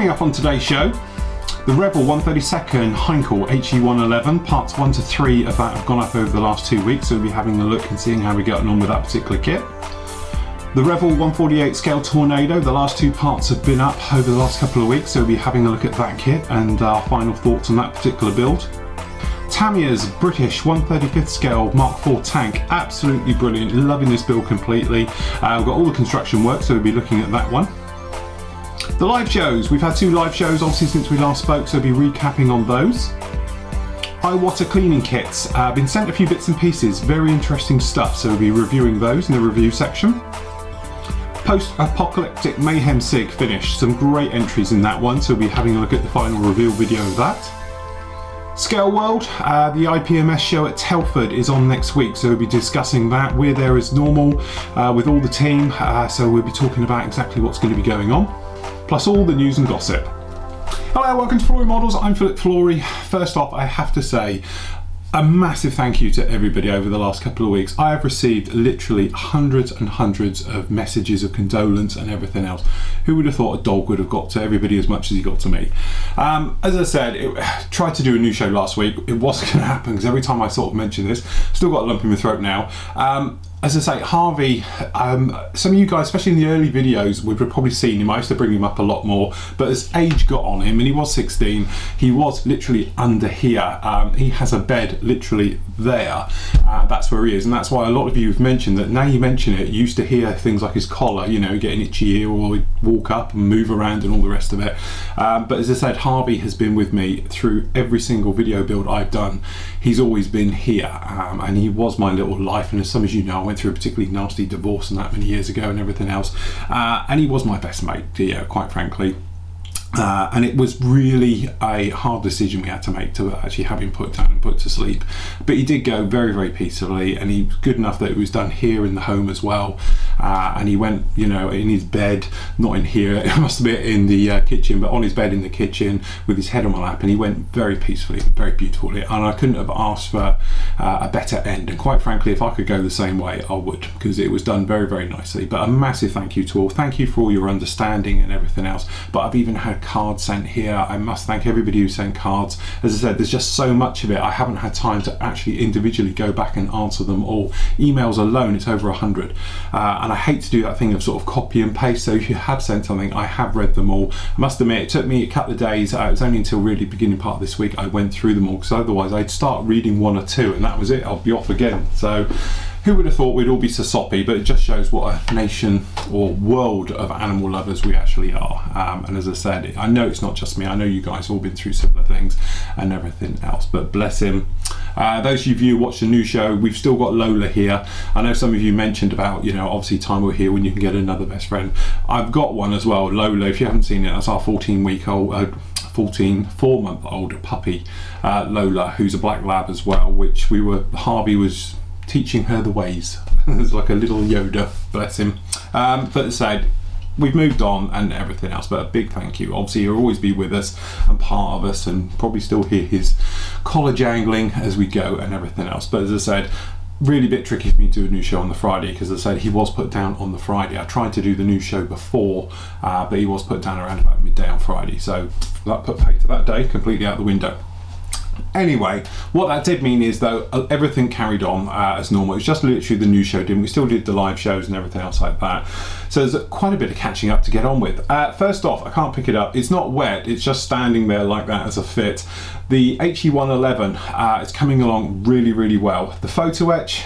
Coming up on today's show, the Revel 132nd Heinkel HE111, parts 1 to 3 of that have gone up over the last 2 weeks, so we'll be having a look and seeing how we're getting on with that particular kit. The Revel 148 scale Tornado, the last 2 parts have been up over the last couple of weeks, so we'll be having a look at that kit and our final thoughts on that particular build. Tamiya's British 135th scale Mark IV tank, absolutely brilliant, loving this build completely. We've got all the construction work, so we'll be looking at that one. The live shows, we've had 2 live shows obviously since we last spoke, so we'll be recapping on those. Iwata cleaning kits, been sent a few bits and pieces, very interesting stuff, so we'll be reviewing those in the review section. Post-apocalyptic mayhem SIG finished, some great entries in that one, so we'll be having a look at the final reveal video of that. Scale World, the IPMS show at Telford is on next week, so we'll be discussing that. We're there as normal with all the team, so we'll be talking about exactly what's going to be going on, plus all the news and gossip. Hello, welcome to Flory Models, I'm Philip Flory. First off, I have to say, a massive thank you to everybody over the last couple of weeks. I have received literally hundreds and hundreds of messages of condolence and everything else. Who would have thought a dog would have got to everybody as much as he got to me? As I said, tried to do a new show last week. It wasn't going to happen because every time I sort of mention this, still got a lump in my throat now. As I say, Harvey, some of you guys, especially in the early videos, we've probably seen him. I used to bring him up a lot more, but as age got on him, and he was 16, he was literally under here. He has a bed literally there. That's where he is, and that's why a lot of you have mentioned that. Now you mention it, you used to hear things like his collar, you know, getting itchy ear, or he'd walk up and move around and all the rest of it. But as I said, Harvey has been with me through every single video build I've done. He's always been here, and he was my little life, and as some of you know, I went through a particularly nasty divorce and that many years ago and everything else, and he was my best mate, yeah, quite frankly. And it was really a hard decision we had to make to actually have him put down and put to sleep, but he did go very, very peacefully, and he was good enough that it was done here in the home as well. And he went, you know, in his bed, not in here, it must have been in the kitchen, but on his bed in the kitchen with his head on my lap, and he went very peacefully, very beautifully, and I couldn't have asked for a better end. And quite frankly, if I could go the same way, I would, because it was done very, very nicely. But a massive thank you to all. Thank you for all your understanding and everything else. But I've even had cards sent here. I must thank everybody who sent cards. As I said, there's just so much of it, I haven't had time to actually individually go back and answer them all. Emails alone, it's over 100, and I hate to do that thing of sort of copy and paste, so if you have sent something, I have read them all. I must admit, it took me a couple of days. It was only until really beginning part of this week I went through them all, because otherwise I'd start reading 1 or 2 and that was it, I'll be off again. So who would have thought we'd all be so soppy, but it just shows what a nation or world of animal lovers we actually are. And as I said, I know it's not just me, I know you guys have all been through similar things and everything else, but bless him. Those of you who watch the new show, we've still got Lola here. I know some of you mentioned about, you know, obviously time we're here when you can get another best friend. I've got one as well, Lola. If you haven't seen it, that's our 4-month-old puppy, Lola, who's a black lab as well, which Harvey was teaching her the ways. It's like a little Yoda, bless him. But as I said, we've moved on and everything else, but a big thank you. Obviously you'll always be with us and part of us, and probably still hear his collar jangling as we go and everything else. But as I said, really a bit tricky for me to do a new show on the Friday, because as I said, he was put down on the Friday. I tried to do the new show before, but he was put down around about midday on Friday, so that put pay to that day completely out the window. Anyway, what that did mean is, though, everything carried on as normal. It's just literally the new show didn't. We still did the live shows and everything else like that. So there's quite a bit of catching up to get on with. First off, I can't pick it up. It's not wet. It's just standing there like that as a fit. The HE111 is coming along really, really well. The photo etch,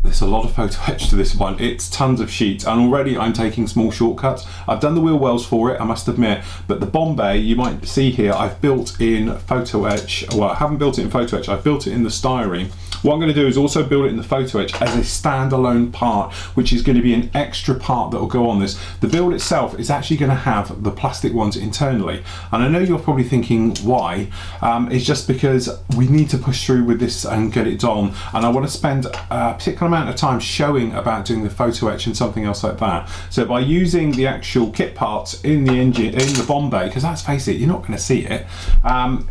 there's a lot of photo etch to this one. It's tons of sheets, and already I'm taking small shortcuts. I've done the wheel wells for it, I must admit, but the Bombay, you might see here, I've built in photo etch. Well, I haven't built it in photo etch, I've built it in the styrene. What I'm going to do is also build it in the photo etch as a standalone part, which is going to be an extra part that will go on this. The build itself is actually going to have the plastic ones internally, and I know you're probably thinking why. It's just because we need to push through with this and get it done, and I want to spend a particular amount of time showing about doing the photo etch and something else like that. So by using the actual kit parts in the engine, in the Bombay, because let's face it, you're not going to see it,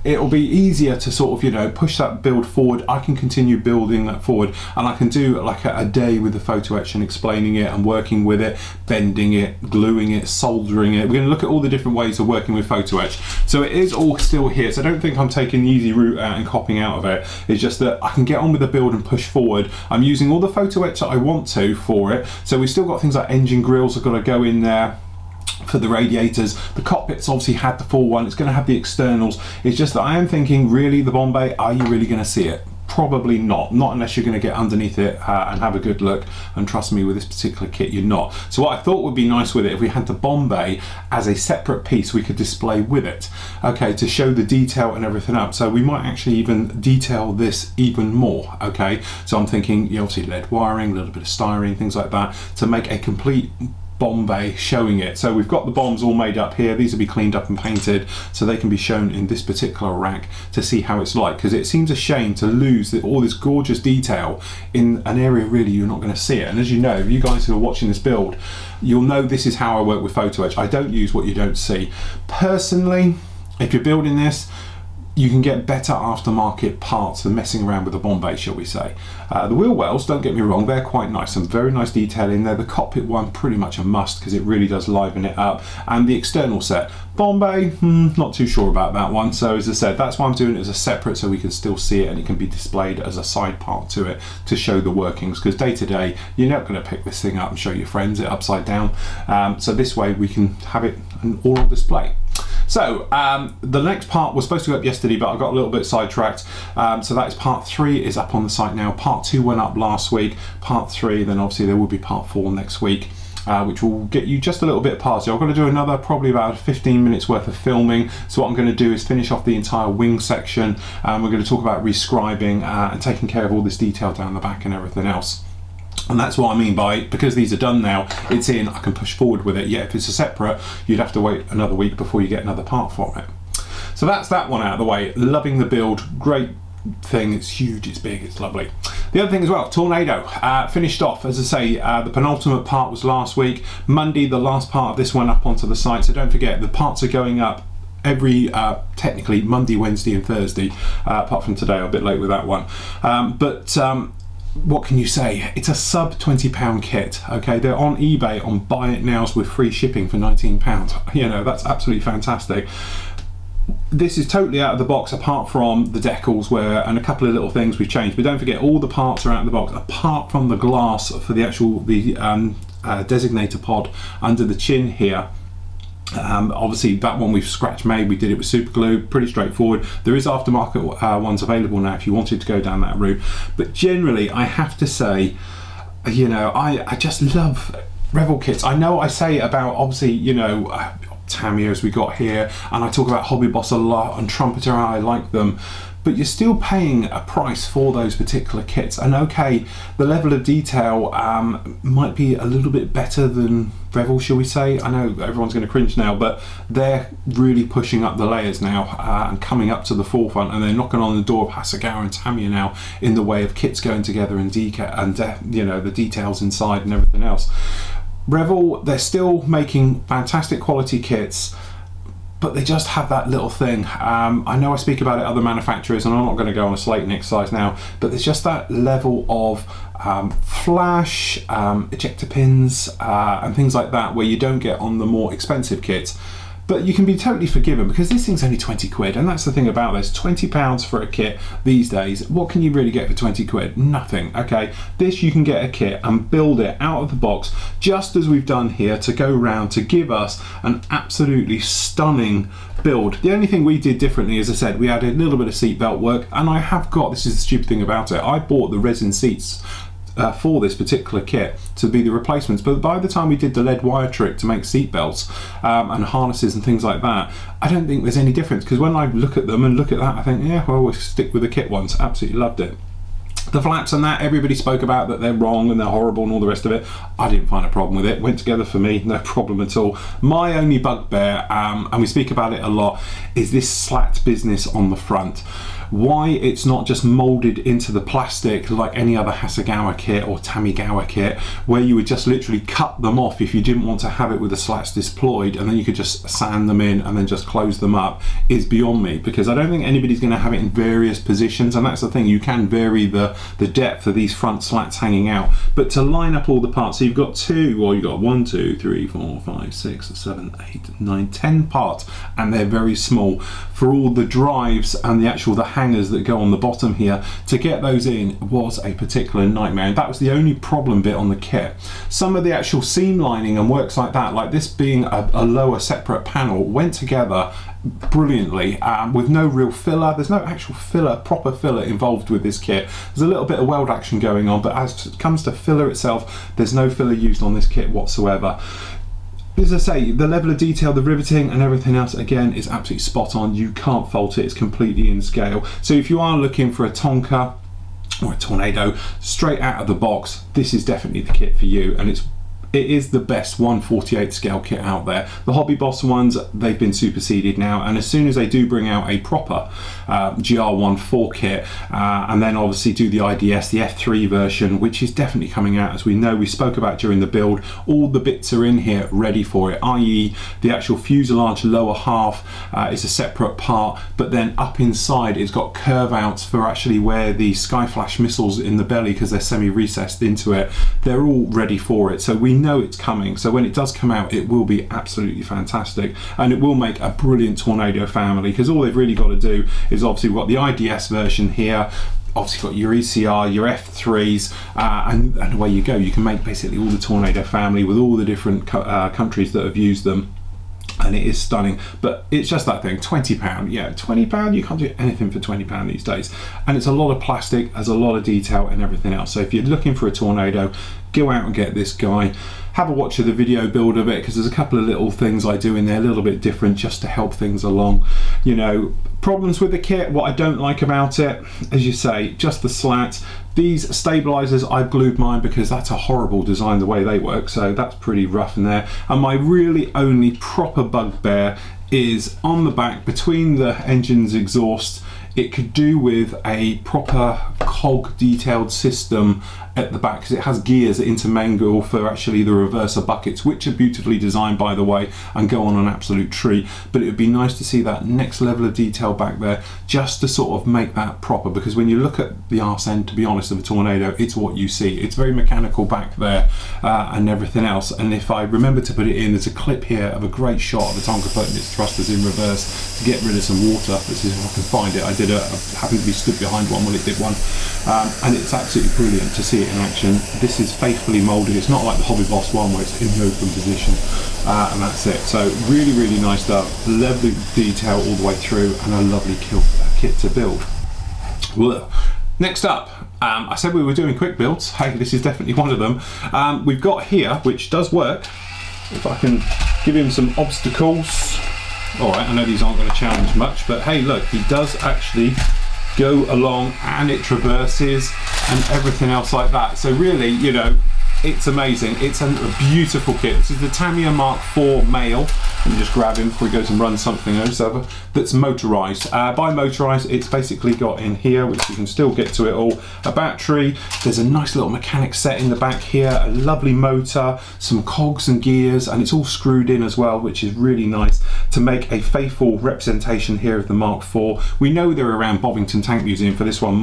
it'll be easier to sort of, you know, push that build forward. I can continue building that forward, and I can do like a day with the photo etch and explaining it and working with it, bending it, gluing it, soldering it. We're going to look at all the different ways of working with photo etch. So it is all still here, so I don't think I'm taking the easy route out and copying out of it. It's just that I can get on with the build and push forward. I'm using all the photo etch that I want to for it. So we've still got things like engine grills have got to go in there for the radiators. The cockpit's obviously had the full one, it's going to have the externals. It's just that I am thinking, really, the bomb bay, are you really going to see it? Probably not unless you're going to get underneath it and have a good look, and trust me, with this particular kit you're not. So what I thought would be nice with it, if we had the bomb bay as a separate piece we could display with it, okay, to show the detail and everything up. So we might actually even detail this even more, okay. So I'm thinking, you know, obviously lead wiring, a little bit of styrene, things like that, to make a complete bomb bay showing it. So we've got the bombs all made up here. These will be cleaned up and painted so they can be shown in this particular rack to see how it's like, because it seems a shame to lose all this gorgeous detail in an area really you're not going to see it. And as you know, you guys who are watching this build, you'll know this is how I work with photo etch. I don't use what you don't see. Personally, if you're building this, you can get better aftermarket parts than messing around with the bomb bay, shall we say. The wheel wells, don't get me wrong, they're quite nice, some very nice detail in there. The cockpit one, pretty much a must, because it really does liven it up. And the external set, bomb bay, not too sure about that one. So as I said, that's why I'm doing it as a separate, so we can still see it and it can be displayed as a side part to it to show the workings, because day to day you're not going to pick this thing up and show your friends it upside down. So this way we can have it all on display. So the next part was supposed to go up yesterday, but I got a little bit sidetracked. So that is part 3 is up on the site now. Part 2 went up last week. Part 3, then obviously there will be part 4 next week, which will get you just a little bit past you. I'm going to do another probably about 15 minutes worth of filming. So what I'm going to do is finish off the entire wing section. We're going to talk about rescribing and taking care of all this detail down the back and everything else. And that's what I mean by, because these are done now, it's in, I can push forward with it. Yeah, if it's a separate, you'd have to wait another week before you get another part for it. So that's that one out of the way. Loving the build, great thing, it's huge, it's big, it's lovely. The other thing as well, Tornado, finished off, as I say, the penultimate part was last week. Monday, the last part of this went up onto the site, so don't forget, the parts are going up every, technically, Monday, Wednesday and Thursday, apart from today, I'm a bit late with that one. What can you say? It's a sub £20 kit, okay? They're on eBay on buy it nows with free shipping for £19. You know, that's absolutely fantastic. This is totally out of the box, apart from the decals and a couple of little things we've changed, but don't forget, all the parts are out of the box apart from the glass for the actual designator pod under the chin here. Obviously that one we've scratch made, we did it with super glue, pretty straightforward. There is aftermarket ones available now if you wanted to go down that route, but generally I have to say, you know, I just love Revel kits. I know I say about, obviously, you know, Tamiya as we got here, and I talk about Hobby Boss a lot, and Trumpeter, I like them, but you're still paying a price for those particular kits. And okay, the level of detail might be a little bit better than Revel, shall we say. I know everyone's going to cringe now, but they're really pushing up the layers now and coming up to the forefront, and they're knocking on the door of Hasegawa and Tamiya now in the way of kits going together and you know, the details inside and everything else. Revel, they're still making fantastic quality kits, but they just have that little thing. I know I speak about it other manufacturers, and I'm not going to go on a slating exercise now, but there's just that level of flash, ejector pins, and things like that where you don't get on the more expensive kits. But you can be totally forgiven because this thing's only 20 quid, and that's the thing about this, £20 for a kit these days. What can you really get for 20 quid? Nothing, okay? This, you can get a kit and build it out of the box, just as we've done here, to go round to give us an absolutely stunning build. The only thing we did differently, as I said, we added a little bit of seat belt work, and I have got, this is the stupid thing about it, I bought the resin seats for this particular kit to be the replacements, but by the time we did the lead wire trick to make seat belts and harnesses and things like that, I don't think there's any difference, because when I look at them and look at that, I think, yeah, well, we'll stick with the kit ones. Absolutely loved it. The flaps and that, everybody spoke about that they're wrong and they're horrible and all the rest of it. I didn't find a problem with it. Went together for me, no problem at all. My only bugbear, and we speak about it a lot, is this slat business on the front. why it's not just molded into the plastic like any other Hasegawa kit or Tamigawa kit, where you would just literally cut them off if you didn't want to have it with the slats deployed, and then you could just sand them in and then just close them up, is beyond me, because I don't think anybody's going to have it in various positions. And that's the thing, you can vary the depth of these front slats hanging out, but to line up all the parts, so you've got you've got 1, 2, 3, 4, 5, 6, 7, 8, 9, 10 parts, and they're very small. For all the drives and the hangers that go on the bottom here, to get those in was a particular nightmare, and that was the only problem bit on the kit. Some of the actual seam lining and works like that, like this being a lower separate panel, went together brilliantly with no real filler. There's no actual filler, proper filler involved with this kit. There's a little bit of weld action going on, but as it comes to filler itself, there's no filler used on this kit whatsoever. As I say, the level of detail, the riveting and everything else, again, is absolutely spot on. You can't fault it. It's completely in scale. So if you are looking for a Tonka or a Tornado straight out of the box, this is definitely the kit for you, and it is the best 1/48 scale kit out there. The Hobby Boss ones, they've been superseded now, and as soon as they do bring out a proper GR14 kit, and then obviously do the IDS, the F3 version, which is definitely coming out, as we know, we spoke about during the build, all the bits are in here ready for it, i.e. the actual fuselage lower half is a separate part, but then up inside it's got curve outs for actually where the Skyflash missiles in the belly, because they're semi-recessed into it, they're all ready for it. So we know it's coming, so when it does come out, it will be absolutely fantastic, and it will make a brilliant Tornado family, because all they've really got to do is, obviously we've got the IDS version here, obviously got your ECR, your F3s, and away you go. You can make basically all the Tornado family with all the different countries that have used them, and it is stunning. But it's just that thing, £20, yeah, £20, you can't do anything for £20 these days, and it's a lot of plastic, has a lot of detail and everything else. So if you're looking for a Tornado, go out and get this guy. Have a watch of the video build of it, because there's a couple of little things I do in there a little bit different just to help things along. You know, problems with the kit, what I don't like about it, as you say, just the slats. These stabilizers, I've glued mine because that's a horrible design the way they work, so that's pretty rough in there. And my really only proper bugbear is on the back between the engine's exhaust. It could do with a proper cog detailed system at the back, because it has gears that intermingle for actually the reverser buckets, which are beautifully designed, by the way, and go on an absolute treat. But it would be nice to see that next level of detail back there, just to sort of make that proper, because when you look at the arse end, to be honest, of a Tornado, it's what you see. It's very mechanical back there and everything else. And if I remember to put it in, there's a clip here of a great shot of a Tonka putting its thrusters in reverse to get rid of some water. Let's see if I can find it. I happened to be stood behind one when it did one, and it's absolutely brilliant to see it in action. This is faithfully moulded. It's not like the Hobby Boss one where it's in the open position, and that's it. So really, really nice stuff. Lovely detail all the way through, and a lovely kit to build. Well, next up, I said we were doing quick builds. Hey, this is definitely one of them. We've got here, which does work. If I can give him some obstacles. All right, I know these aren't going to challenge much, but hey, look, he does actually go along, and it traverses and everything else like that. So really, you know, it's amazing. It's a beautiful kit. This is the Tamia MarkV male. Let me just grab him before he goes and runs something else over. That's motorized. By motorized, it's basically got in here, which you can still get to it all, a battery. There's a nice little mechanic set in the back here, a lovely motor, some cogs and gears, and it's all screwed in as well, which is really nice to make a faithful representation here of the Mark IV. We know they're around Bovington Tank Museum for this one,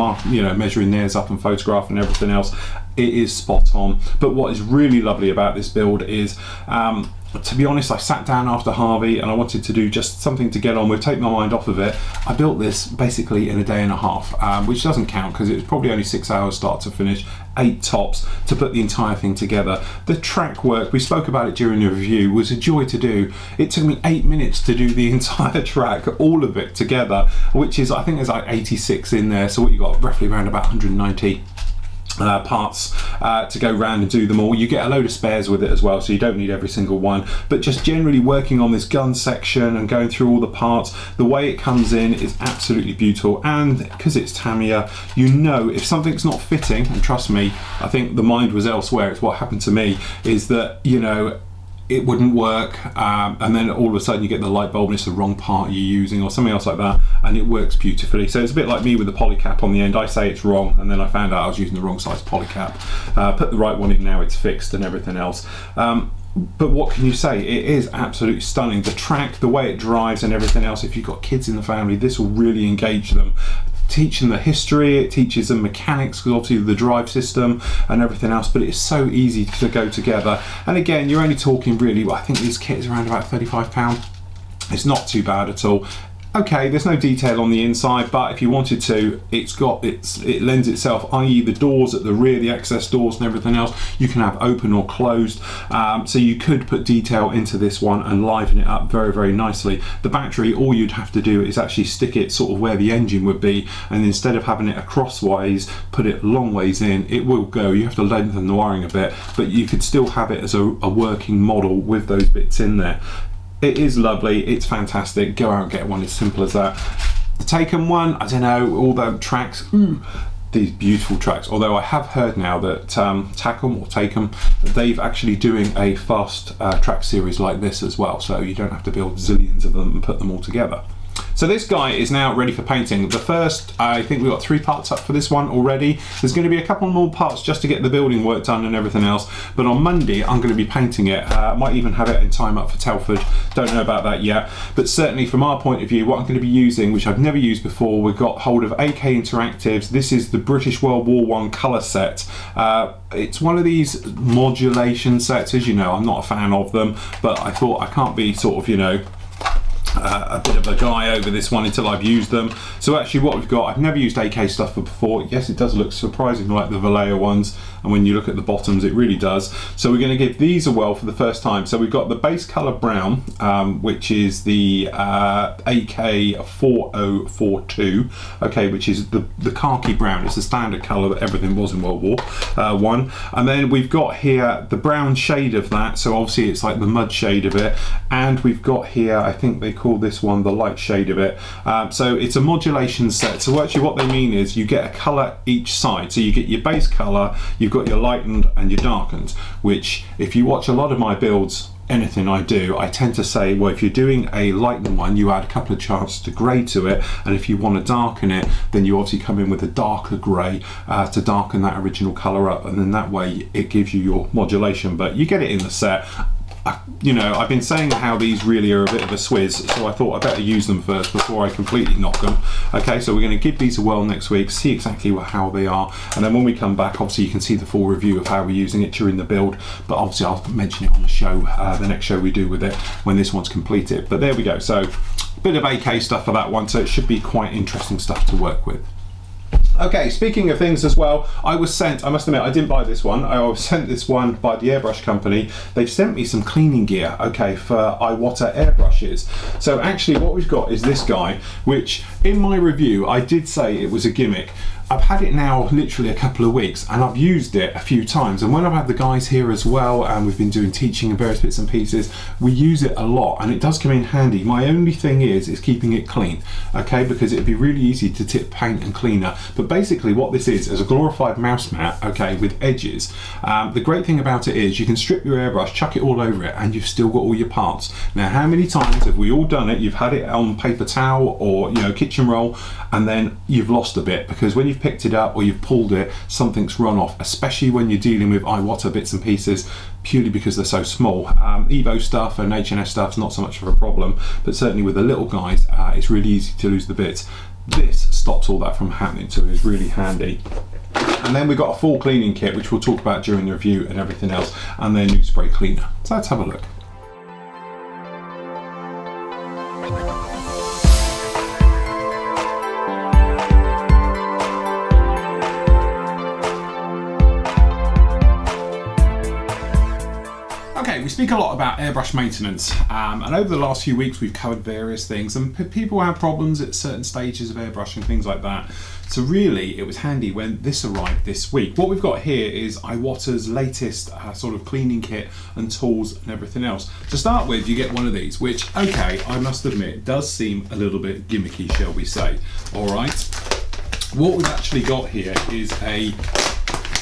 measuring theirs up and photographing and everything else. It is spot on. But what is really lovely about this build is, to be honest, I sat down after Harvey and I wanted to do just something to get on with, take my mind off of it. I built this basically in a day and a half, which doesn't count because it was probably only 6 hours start to finish, 8 tops, to put the entire thing together. The track work, we spoke about it during the review, was a joy to do. It took me 8 minutes to do the entire track, all of it together, which is, I think there's like 86 in there, so what you got, roughly around about 190 parts to go round and do them all. You get a load of spares with it as well, so you don't need every single one, but just generally working on this gun section and going through all the parts, the way it comes in is absolutely beautiful. And because it's Tamiya, you know if something's not fitting, and trust me, I think the mind was elsewhere. It's what happened to me, is that, you know, it wouldn't work, and then all of a sudden you get the light bulb and it's the wrong part you're using or something else like that, and it works beautifully. So it's a bit like me with the polycap on the end. I say it's wrong, and then I found out I was using the wrong size polycap. Put the right one in, now it's fixed and everything else. But what can you say? It is absolutely stunning. The track, the way it drives and everything else, if you've got kids in the family, this will really engage them. Teach them the history, it teaches them mechanics, because obviously the drive system and everything else, but it's so easy to go together. And again, you're only talking really, well, I think this kit is around about £35. It's not too bad at all. Okay, there's no detail on the inside, but if you wanted to, it lends itself, i.e. the doors at the rear, the access doors and everything else, you can have open or closed. So you could put detail into this one and liven it up very, very nicely. The battery, all you'd have to do is actually stick it sort of where the engine would be, and instead of having it crossways, put it long ways in. It will go. You have to lengthen the wiring a bit, but you could still have it as a working model with those bits in there. It is lovely, it's fantastic. Go out and get one, as simple as that. The Taken one, I don't know, all the tracks, these beautiful tracks. Although I have heard now that Taken, they've actually doing a fast track series like this as well, so you don't have to build zillions of them and put them all together. So this guy is now ready for painting. The first, I think we've got 3 parts up for this one already. There's going to be a couple more parts just to get the building work done and everything else. But on Monday, I'm going to be painting it. I might even have it in time up for Telford. Don't know about that yet. But certainly from our point of view, what I'm going to be using, which I've never used before, we've got hold of AK Interactives. This is the British World War I colour set. It's one of these modulation sets. As you know, I'm not a fan of them, but I thought I can't be sort of, you know, a bit of a guy over this one until I've used them. So actually what we've got, I've never used AK stuff before. Yes, it does look surprisingly like the Vallejo ones, and when you look at the bottoms it really does. So we're going to give these a whirl for the first time. So we've got the base colour brown, which is the AK 4042, okay, which is the khaki brown. It's the standard colour that everything was in World War I. And then we've got here the brown shade of that, so obviously it's like the mud shade of it. And we've got here, I think they call this one the light shade of it. So it's a modulation set. So actually what they mean is you get a colour each side. So you get your base colour, you've got your lightened and your darkened, which if you watch a lot of my builds, anything I do, I tend to say, well, if you're doing a lightened one, you add a couple of chances to grey to it, and if you want to darken it, then you obviously come in with a darker grey to darken that original colour up, and then that way it gives you your modulation. But you get it in the set. You know, I've been saying how these really are a bit of a swizz, so I thought I better use them first before I completely knock them. Okay, so we're going to give these a whirl next week, see exactly how they are, and then when we come back, obviously you can see the full review of how we're using it during the build, but obviously I'll mention it on the show, the next show we do with it, when this one's completed. But there we go, so a bit of AK stuff for that one, so it should be quite interesting stuff to work with. Okay, speaking of things as well, I was sent, I must admit, I didn't buy this one. I was sent this one by the airbrush company. They've sent me some cleaning gear, okay, for Iwata airbrushes. So actually what we've got is this guy, which in my review, I did say it was a gimmick. I've had it now literally a couple of weeks and I've used it a few times, and when I've had the guys here as well and we've been doing teaching and various bits and pieces, we use it a lot and it does come in handy. My only thing is keeping it clean, okay, because it'd be really easy to tip paint and cleaner. But basically what this is a glorified mouse mat, okay, with edges. The great thing about it is you can strip your airbrush, chuck it all over it, and you've still got all your parts. Now how many times have we all done it? You've had it on paper towel or, you know, kitchen roll, and then you've lost a bit because when you've picked it up or you've pulled it, something's run off, especially when you're dealing with Iwata bits and pieces, purely because they're so small. Evo stuff and H&S stuff's not so much of a problem, but certainly with the little guys, it's really easy to lose the bits. This stops all that from happening, so it's really handy. And then we've got a full cleaning kit, which we'll talk about during the review and everything else, and then new spray cleaner. So let's have a look. Okay, we speak a lot about airbrush maintenance, and over the last few weeks we've covered various things, and people have problems at certain stages of airbrush and things like that. So really it was handy when this arrived this week. What we've got here is Iwata's latest sort of cleaning kit and tools and everything else. To start with, you get one of these, which, okay, I must admit, does seem a little bit gimmicky, shall we say. All right, what we've actually got here is a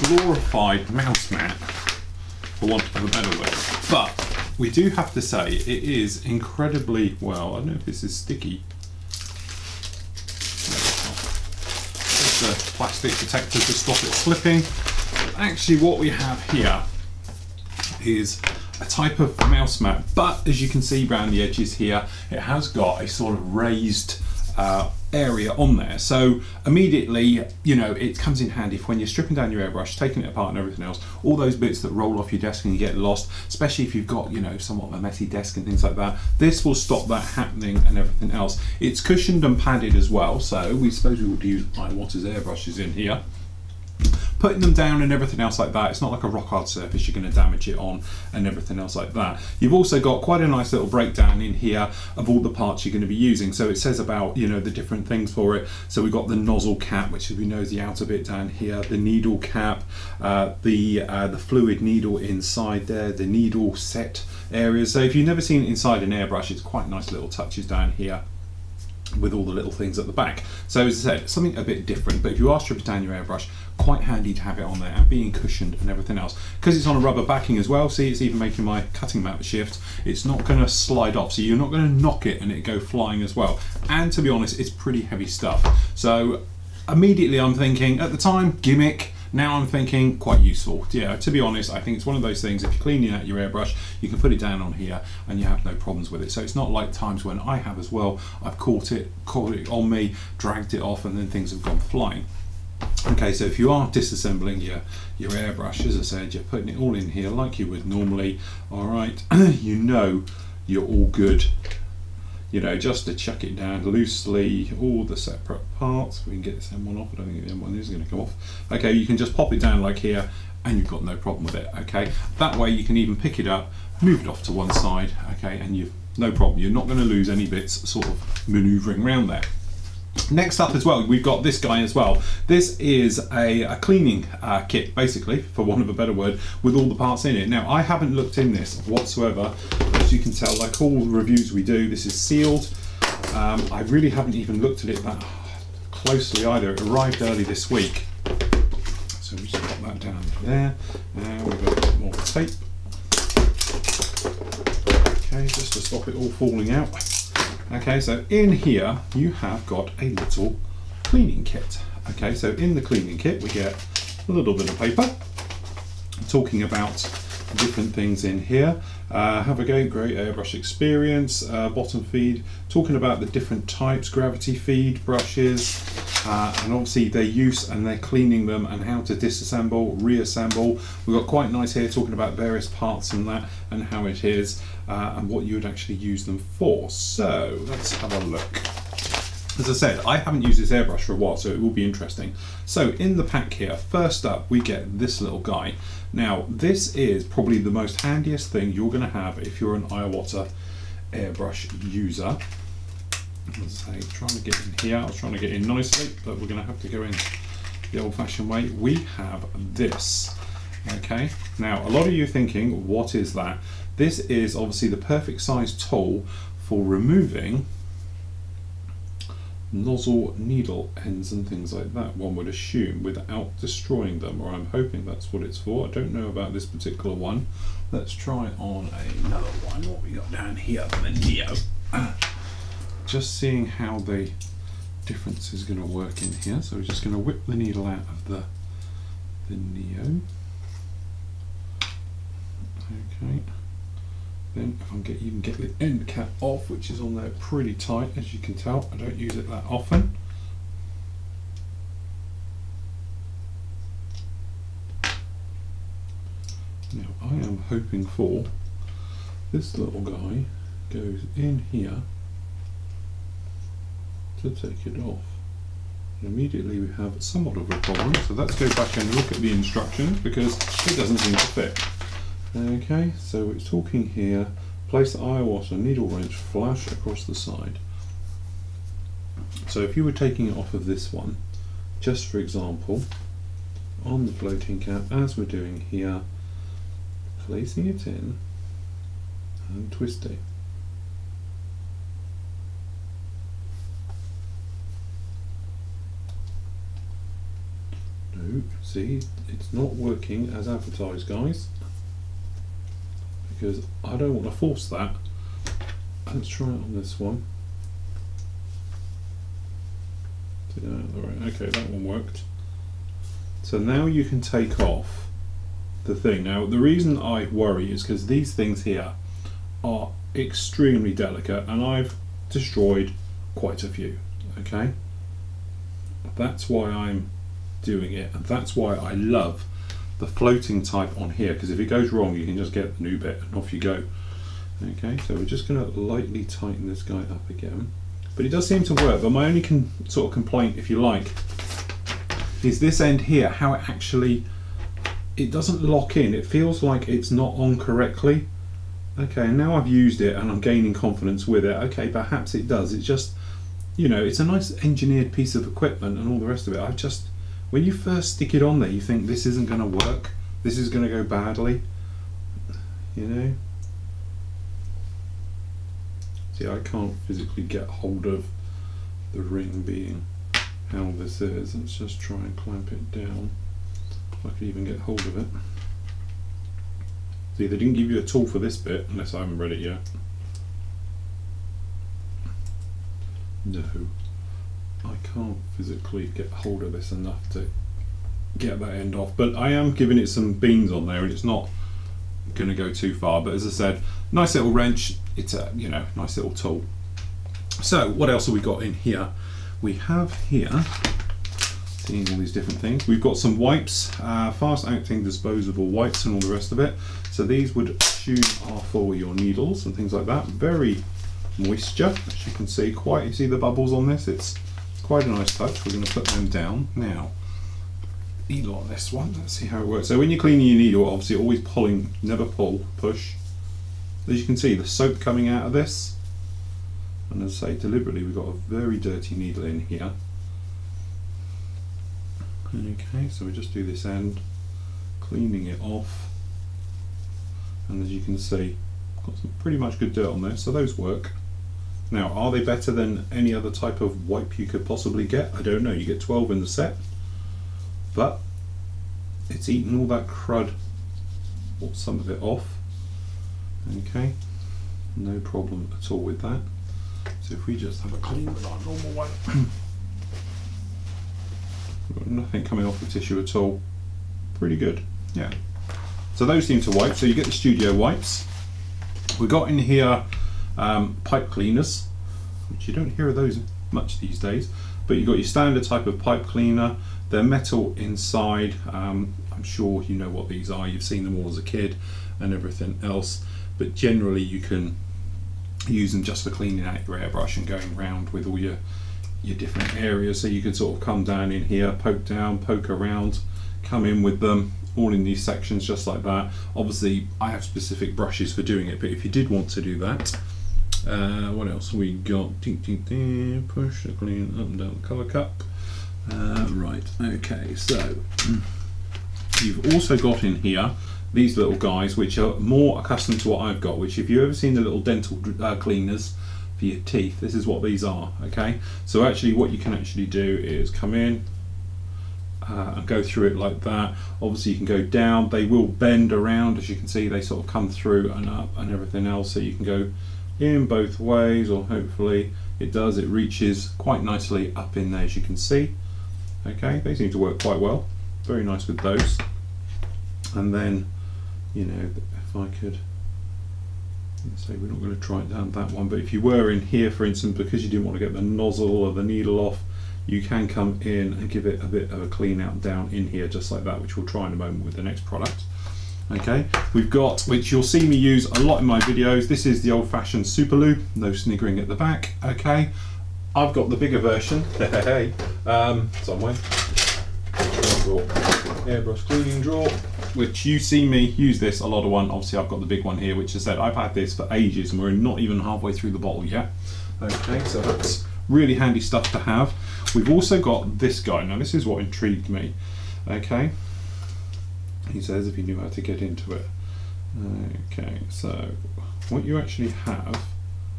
glorified mouse mat, for want of a better word. But we do have to say it is incredibly, well, I don't know if this is sticky. It's a plastic protector to stop it slipping. Actually what we have here is a type of mouse mat, but as you can see around the edges here, it has got a sort of raised area on there. So immediately, you know, it comes in handy for when you're stripping down your airbrush, taking it apart and everything else, all those bits that roll off your desk and you get lost, especially if you've got, you know, somewhat of a messy desk and things like that. This will stop that happening and everything else. It's cushioned and padded as well, so we suppose we would use Iwata's airbrushes in here. Putting them down and everything else like that, it's not like a rock hard surface you're going to damage it on and everything else like that. You've also got quite a nice little breakdown in here of all the parts you're going to be using. So it says about, you know, the different things for it. So we've got the nozzle cap, which as we know is the outer bit down here, the needle cap, the fluid needle inside there, the needle set areas. So if you've never seen it inside an airbrush, it's quite nice little touches down here with all the little things at the back. So as I said, something a bit different, but if you are stripping down your airbrush, quite handy to have it on there and being cushioned and everything else. Because it's on a rubber backing as well, see, it's even making my cutting mat shift. It's not going to slide off, so you're not going to knock it and it go flying as well. And to be honest, it's pretty heavy stuff. So immediately I'm thinking, at the time, gimmick. Now I'm thinking quite useful. Yeah, to be honest, I think it's one of those things, if you're cleaning out your airbrush, you can put it down on here and you have no problems with it. So it's not like times when I have as well, I've caught it on me, dragged it off, and then things have gone flying. Okay, so if you are disassembling your airbrush, as I said, you're putting it all in here like you would normally, all right, you know you're all good. You know, just to chuck it down loosely, all the separate parts. We can get this M1 off. I don't think the M1 is going to come off. Okay, you can just pop it down like here and you've got no problem with it, okay? That way you can even pick it up, move it off to one side, okay, and you've no problem. You're not going to lose any bits sort of manoeuvring around there. Next up as well, we've got this guy as well. This is a cleaning kit, basically, for want of a better word, with all the parts in it. Now, I haven't looked in this whatsoever. As you can tell, like all the reviews we do, this is sealed. I really haven't even looked at it that closely either. It arrived early this week. So we just put that down there. Now we've got a bit more tape. Okay, just to stop it all falling out. Okay, so in here you have got a little cleaning kit. Okay, so in the cleaning kit we get a little bit of paper talking about different things in here. Have a go, great airbrush experience, bottom feed, talking about the different types, gravity feed, brushes, and obviously their use and their cleaning them and how to disassemble, reassemble. We've got quite nice here talking about various parts and that and how it is and what you would actually use them for. So let's have a look. As I said, I haven't used this airbrush for a while, so it will be interesting. So in the pack here, first up, we get this little guy. Now, this is probably the most handiest thing you're going to have if you're an Iwata airbrush user. As I say, trying to get in here. I was trying to get in nicely, but we're going to have to go in the old-fashioned way. We have this. Okay. Now, a lot of you are thinking, what is that? This is obviously the perfect size tool for removing nozzle needle ends and things like that, one would assume, without destroying them, or I'm hoping that's what it's for. I don't know about this particular one. Let's try on another one. What we got down here for the Neo. Just seeing how the difference is going to work in here. So we're just going to whip the needle out of the Neo. Okay. Then if I can even get the end cap off, which is on there pretty tight, as you can tell. I don't use it that often. Now I am hoping for this little guy goes in here to take it off. And immediately we have somewhat of a problem, so let's go back and look at the instructions because it doesn't seem to fit. Okay, so it's talking here, place the Iwata needle wrench flush across the side. So if you were taking it off of this one, just for example, on the floating cap, as we're doing here, placing it in and twisting. No, see, it's not working as advertised, guys. because I don't want to force that. Let's try it on this one. Alright, okay, that one worked. So now you can take off the thing. Now the reason I worry is because these things here are extremely delicate and I've destroyed quite a few. Okay, that's why I'm doing it, and that's why I love the floating type on here, because if it goes wrong you can just get the new bit and off you go. Okay, so we're just going to lightly tighten this guy up again, but it does seem to work. But my only sort of complaint, if you like, is this end here, how it actually, it doesn't lock in. It feels like it's not on correctly. Okay, now I've used it and I'm gaining confidence with it. Okay, perhaps it does. It's just, you know, it's a nice engineered piece of equipment and all the rest of it. When you first stick it on there, you think this isn't going to work. This is going to go badly, you know. See, I can't physically get hold of the ring being how this is. Let's just try and clamp it down. If I could even get hold of it. See, they didn't give you a tool for this bit, unless I haven't read it yet. No, I can't physically get hold of this enough to get that end off, but I am giving it some beans on there and it's not going to go too far. But as I said, nice little wrench. It's a, you know, nice little tool. So what else have we got in here? We have here, seeing all these different things, we've got some wipes, fast acting disposable wipes and all the rest of it. So these would assume are for your needles and things like that. Very moisture, as you can see. You see the bubbles on this? It's quite a nice touch. We're going to put them down now. Needle on this one, let's see how it works. So when you're cleaning your needle, obviously always pulling, never pull, push. As you can see, the soap coming out of this, and as I say, deliberately we've got a very dirty needle in here. Okay, so we just do this end, cleaning it off, and as you can see, got some pretty much good dirt on there, so those work. Now, are they better than any other type of wipe you could possibly get? I don't know. You get 12 in the set, but it's eaten all that crud, or some of it, off. Okay, no problem at all with that. So if we just have a clean with our normal one, we've got nothing coming off the tissue at all. Pretty good, yeah. So those seem to wipe. So you get the studio wipes. We've got in here pipe cleaners, which you don't hear of those much these days, but you've got your standard type of pipe cleaner. They're metal inside. I'm sure you know what these are. You've seen them all as a kid and everything else, but generally you can use them just for cleaning out your airbrush and going around with all your different areas. So you could sort of come down in here, poke down, poke around, come in with them all in these sections just like that. Obviously I have specific brushes for doing it, but if you did want to do that, what else we got? Push the clean up and down the colour cup. Right, okay, so you've also got in here these little guys which are more accustomed to what I've got, which if you've ever seen the little dental cleaners for your teeth, this is what these are. Okay, so actually what you can actually do is come in and go through it like that. Obviously you can go down, they will bend around, as you can see, they sort of come through and up and everything else, so you can go in both ways, or hopefully it does, it reaches quite nicely up in there, as you can see. Okay, they seem to work quite well, very nice with those. And then, you know, if I could, let's say we're not going to try it down that one, but if you were in here, for instance, because you didn't want to get the nozzle or the needle off, you can come in and give it a bit of a clean out down in here, just like that, which we'll try in a moment with the next product. Okay, we've got, which you'll see me use a lot in my videos, this is the old-fashioned super lube, no sniggering at the back. Okay, I've got the bigger version, hey, somewhere, airbrush cleaning drawer, which you see me use this a lot of one. Obviously I've got the big one here, which I said I've had this for ages and we're not even halfway through the bottle yet. Okay, so that's really handy stuff to have. We've also got this guy. Now this is what intrigued me. Okay, he says if you knew how to get into it. Okay, so what you actually have,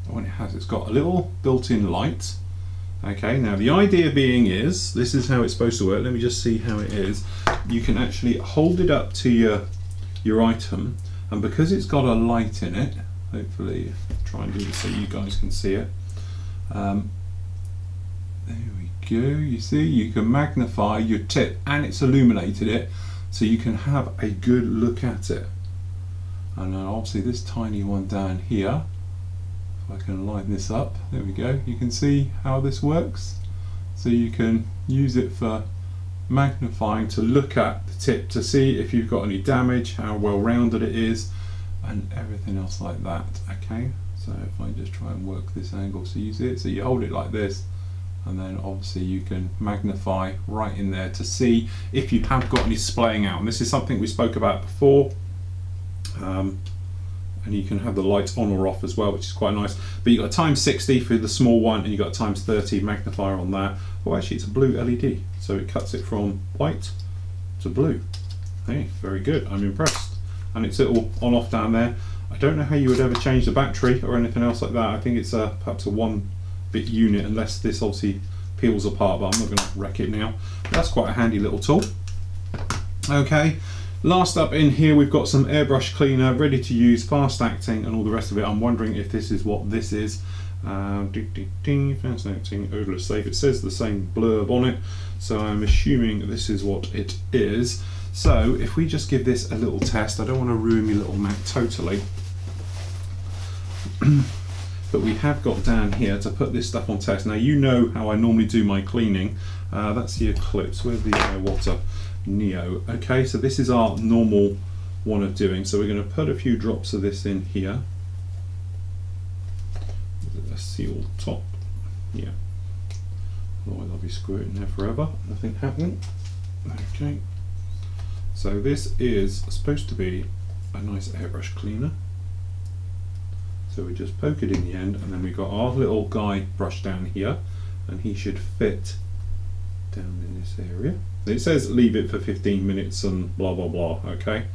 when it has, it's got a little built-in light. Okay, now the idea being is, this is how it's supposed to work. Let me just see how it is. You can actually hold it up to your item, and because it's got a light in it, hopefully try and do this so you guys can see it. There we go. You see, you can magnify your tip, and it's illuminated it, so you can have a good look at it. And then obviously this tiny one down here, if I can line this up, there we go. You can see how this works. So you can use it for magnifying to look at the tip to see if you've got any damage, how well rounded it is, and everything else like that. Okay, so if I just try and work this angle so you see it, so you hold it like this, and then obviously you can magnify right in there to see if you have got any splaying out. And this is something we spoke about before. And you can have the lights on or off as well, which is quite nice. But you've got a times 60 for the small one, and you've got a times 30 magnifier on that. Oh, actually it's a blue LED, so it cuts it from white to blue. Hey, very good, I'm impressed. And it's all on off down there. I don't know how you would ever change the battery or anything else like that. I think it's perhaps a 1-bit unit, unless this obviously peels apart, but I'm not going to wreck it now. But that's quite a handy little tool. Okay. Last up in here, we've got some airbrush cleaner ready to use, fast acting and all the rest of it. I'm wondering if this is what this is. Fast acting, odorless safe. It says the same blurb on it, so I'm assuming this is what it is. So if we just give this a little test, I don't want to ruin my little Mac totally. But we have got down here to put this stuff on test. Now you know how I normally do my cleaning. That's the Eclipse. Where's the Iwata Neo? Okay, so this is our normal one of doing. So we're going to put a few drops of this in here. Is it a sealed top? Yeah. Otherwise I'll be squirting there forever. Nothing happening. Okay. So this is supposed to be a nice airbrush cleaner. So we just poke it in the end, and then we've got our little guy brush down here, and he should fit down in this area. It says leave it for 15 minutes and blah blah blah. Okay,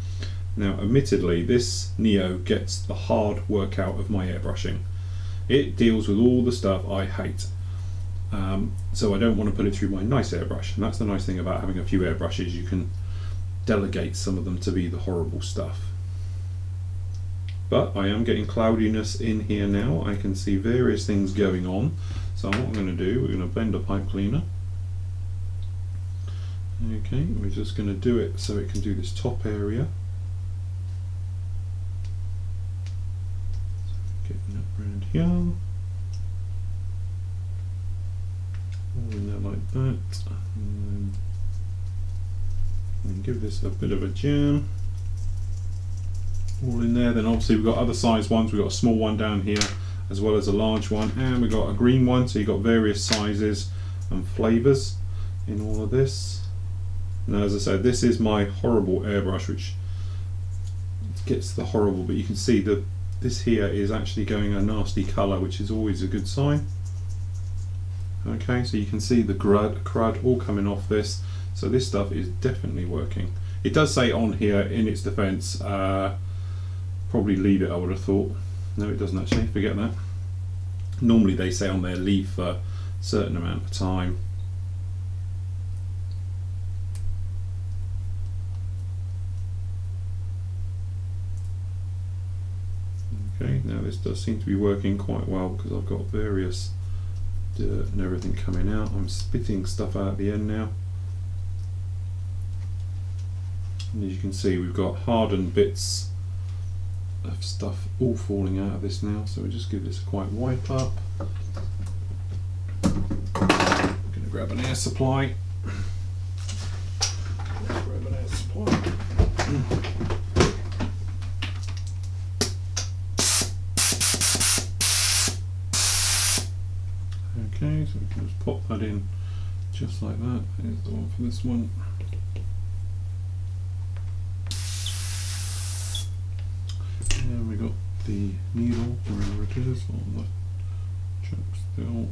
now admittedly this Neo gets the hard work out of my airbrushing. It deals with all the stuff I hate, so I don't want to put it through my nice airbrush. And that's the nice thing about having a few airbrushes, you can delegate some of them to be the horrible stuff. But I am getting cloudiness in here now. I can see various things going on. So what I'm going to do, we're going to blend a pipe cleaner. Okay, we're just going to do it so it can do this top area. So getting up around here. All in there like that. And then give this a bit of a jam. All in there. Then obviously we've got other size ones. We've got a small one down here as well as a large one, and we've got a green one, so you've got various sizes and flavors in all of this. Now as I said, this is my horrible airbrush, which gets the horrible, but you can see that this here is actually going a nasty color, which is always a good sign. Okay, so you can see the crud all coming off this, so this stuff is definitely working. It does say on here, in its defense, probably leave it, I would have thought. No, it doesn't actually, forget that. Normally they say on there leave for a certain amount of time. Okay, now this does seem to be working quite well because I've got various dirt and everything coming out. I'm spitting stuff out at the end now. And as you can see, we've got hardened bits of stuff all falling out of this now, so we'll just give this a quiet wipe up. I'm going to grab an air supply. Grab an air supply. Okay, so we can just pop that in just like that. Here's the one for this one. And we got the needle, wherever it is, on the chuck still.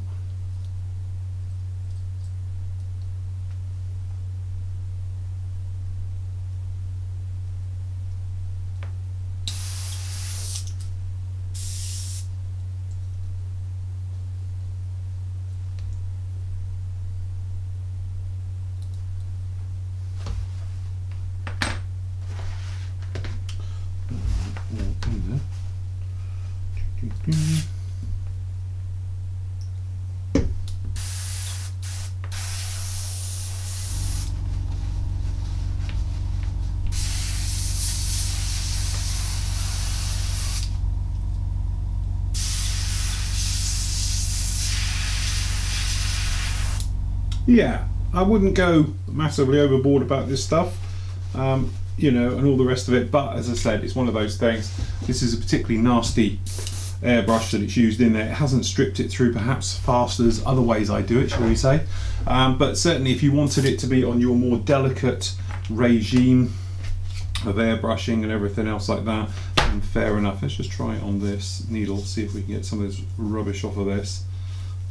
Yeah, I wouldn't go massively overboard about this stuff, you know, and all the rest of it, but as I said, it's one of those things. This is a particularly nasty airbrush that it's used in there. It hasn't stripped it through perhaps fast as other ways I do it, shall we say, but certainly if you wanted it to be on your more delicate regime of airbrushing and everything else like that, then fair enough. Let's just try it on this needle, see if we can get some of this rubbish off of this.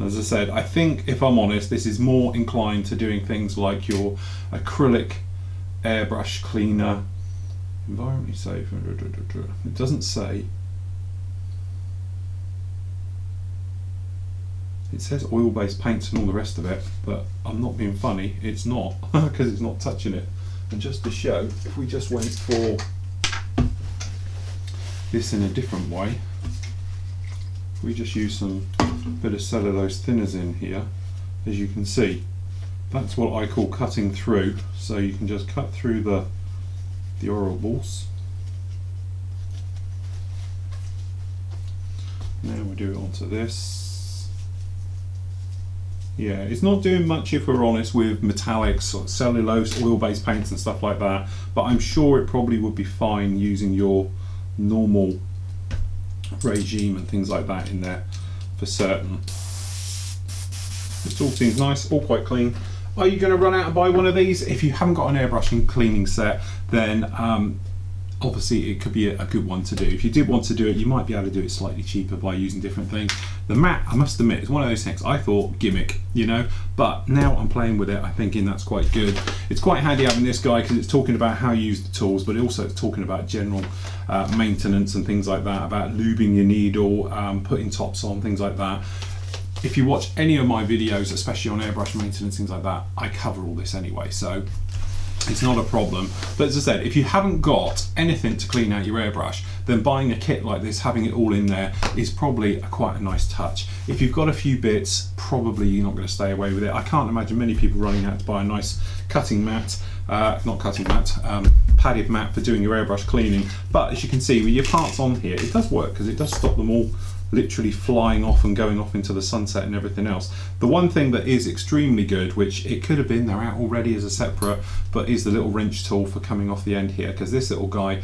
As I said, I think, if I'm honest, this is more inclined to doing things like your acrylic airbrush cleaner, environmentally safe. It doesn't say. It says oil-based paints and all the rest of it, but I'm not being funny, it's not, because it's not touching it. And just to show, if we just went for this in a different way, we just use some bit of cellulose thinners in here, as you can see, that's what I call cutting through. So you can just cut through the oil balls. Now we do it onto this. Yeah, it's not doing much, if we're honest, with metallics or cellulose, oil-based paints and stuff like that, but I'm sure it probably would be fine using your normal regime and things like that in there for certain. This all seems nice, all quite clean. Are you going to run out and buy one of these? If you haven't got an airbrushing cleaning set, then obviously it could be a good one to do. If you did want to do it, you might be able to do it slightly cheaper by using different things. The mat, I must admit, is one of those things I thought gimmick, you know, but now I'm playing with it, I'm thinking that's quite good. It's quite handy having this guy because it's talking about how you use the tools, but also it's talking about general maintenance and things like that, about lubing your needle, putting tops on, things like that. If you watch any of my videos, especially on airbrush maintenance, things like that, I cover all this anyway, so it's not a problem. But as I said, if you haven't got anything to clean out your airbrush, then buying a kit like this, having it all in there, is probably quite a nice touch. If you've got a few bits, probably you're not going to stay away with it. I can't imagine many people running out to buy a nice cutting mat, not cutting mat, padded mat for doing your airbrush cleaning. But as you can see, with your parts on here, it does work because it does stop them all literally flying off and going off into the sunset and everything else. The one thing that is extremely good, which it could have been, they're out already as a separate, but is the little wrench tool for coming off the end here, because this little guy,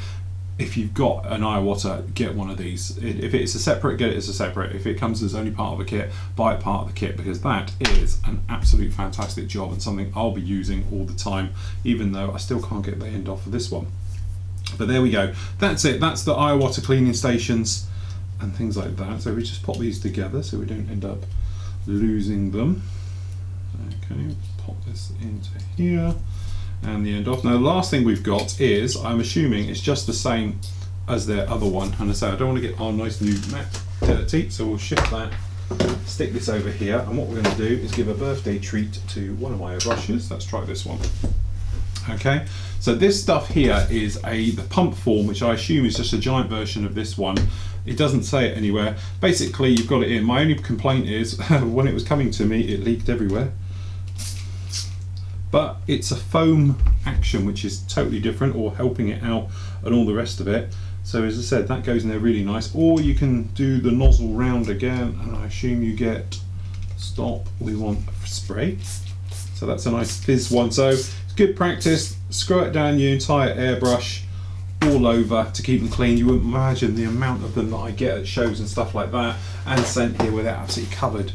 if you've got an Iwata, get one of these. If it's a separate, get it as a separate. If it comes as only part of a kit, buy it part of the kit, because that is an absolute fantastic job and something I'll be using all the time, even though I still can't get the end off of this one. But there we go, that's it. That's the Iwata cleaning stations and things like that. So we just pop these together so we don't end up losing them. Okay, let's pop this into here and the end off. Now the last thing we've got is, I'm assuming it's just the same as their other one, and I say I don't want to get our nice new mat dirty, so we'll shift that, stick this over here, and what we're going to do is give a birthday treat to one of my airbrushes. Let's try this one. Okay, so this stuff here is the pump form, which I assume is just a giant version of this one. It doesn't say it anywhere. Basically, you've got it in. My only complaint is when it was coming to me, it leaked everywhere. But it's a foam action, which is totally different, or helping it out and all the rest of it. So as I said, that goes in there really nice. Or you can do the nozzle round again, and I assume you get, stop, we want spray. So that's a nice fizz one. So it's good practice. Screw it down your entire airbrush all over to keep them clean. You wouldn't imagine the amount of them that I get at shows and stuff like that, and sent here where they're absolutely covered.